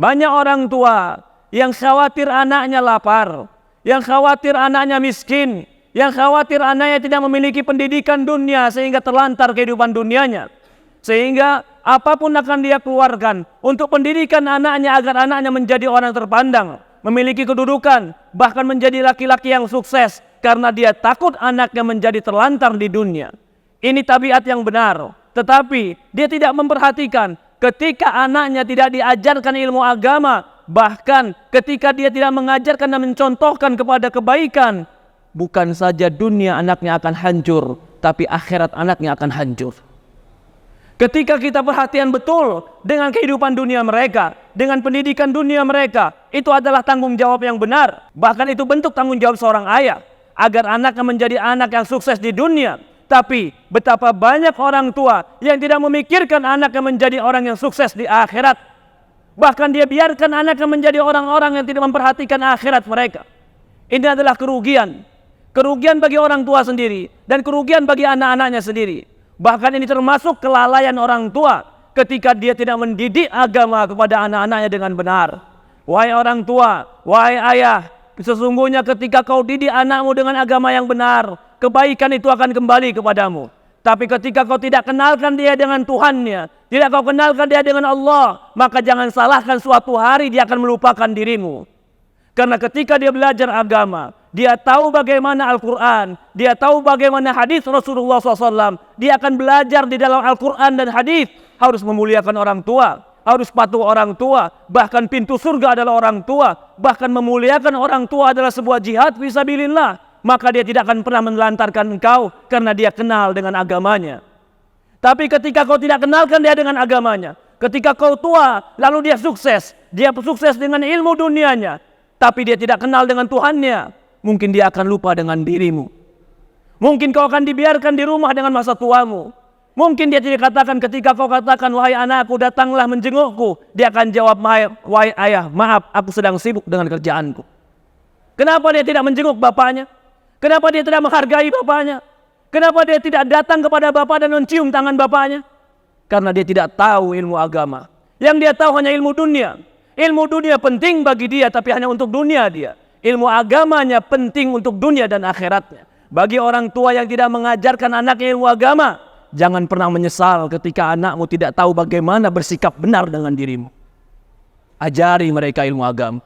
Banyak orang tua yang khawatir anaknya lapar, yang khawatir anaknya miskin, yang khawatir anaknya tidak memiliki pendidikan dunia sehingga terlantar kehidupan dunianya. Sehingga apapun akan dia keluarkan untuk pendidikan anaknya agar anaknya menjadi orang terpandang, memiliki kedudukan, bahkan menjadi laki-laki yang sukses karena dia takut anaknya menjadi terlantar di dunia. Ini tabiat yang benar, tetapi dia tidak memperhatikan ketika anaknya tidak diajarkan ilmu agama, bahkan ketika dia tidak mengajarkan dan mencontohkan kepada kebaikan, bukan saja dunia anaknya akan hancur, tapi akhirat anaknya akan hancur. Ketika kita perhatian betul dengan kehidupan dunia mereka, dengan pendidikan dunia mereka, itu adalah tanggung jawab yang benar. Bahkan itu bentuk tanggung jawab seorang ayah, agar anaknya menjadi anak yang sukses di dunia. Tapi betapa banyak orang tua yang tidak memikirkan anaknya menjadi orang yang sukses di akhirat. Bahkan dia biarkan anaknya menjadi orang-orang yang tidak memperhatikan akhirat mereka. Ini adalah kerugian. Kerugian bagi orang tua sendiri dan kerugian bagi anak-anaknya sendiri. Bahkan ini termasuk kelalaian orang tua ketika dia tidak mendidik agama kepada anak-anaknya dengan benar. Wahai orang tua, wahai ayah, sesungguhnya ketika kau didik anakmu dengan agama yang benar, kebaikan itu akan kembali kepadamu. Tapi ketika kau tidak kenalkan dia dengan Tuhannya, tidak kau kenalkan dia dengan Allah, maka jangan salahkan suatu hari dia akan melupakan dirimu. Karena ketika dia belajar agama, dia tahu bagaimana Al-Quran, dia tahu bagaimana hadis Rasulullah SAW, dia akan belajar di dalam Al-Quran dan hadis harus memuliakan orang tua, harus patuh orang tua, bahkan pintu surga adalah orang tua, bahkan memuliakan orang tua adalah sebuah jihad fisabilillah. Maka dia tidak akan pernah menelantarkan engkau karena dia kenal dengan agamanya. Tapi ketika kau tidak kenalkan dia dengan agamanya, ketika kau tua lalu dia sukses dengan ilmu dunianya, tapi dia tidak kenal dengan Tuhannya, mungkin dia akan lupa dengan dirimu. Mungkin kau akan dibiarkan di rumah dengan masa tuamu. Mungkin dia tidak katakan ketika kau katakan, wahai anakku datanglah menjengukku, dia akan jawab, wahai ayah maaf aku sedang sibuk dengan kerjaanku. Kenapa dia tidak menjenguk bapaknya? Kenapa dia tidak menghargai bapaknya? Kenapa dia tidak datang kepada bapak dan mencium tangan bapaknya? Karena dia tidak tahu ilmu agama. Yang dia tahu hanya ilmu dunia. Ilmu dunia penting bagi dia tapi hanya untuk dunia dia. Ilmu agamanya penting untuk dunia dan akhiratnya. Bagi orang tua yang tidak mengajarkan anaknya ilmu agama, jangan pernah menyesal ketika anakmu tidak tahu bagaimana bersikap benar dengan dirimu. Ajari mereka ilmu agama,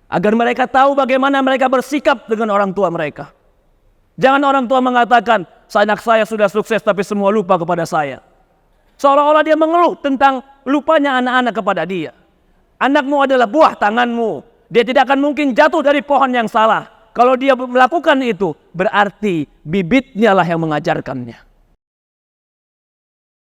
agar mereka tahu bagaimana mereka bersikap dengan orang tua mereka. Jangan orang tua mengatakan, anak saya sudah sukses tapi semua lupa kepada saya. Seolah-olah dia mengeluh tentang lupanya anak-anak kepada dia. Anakmu adalah buah tanganmu. Dia tidak akan mungkin jatuh dari pohon yang salah. Kalau dia melakukan itu, berarti bibitnya lah yang mengajarkannya.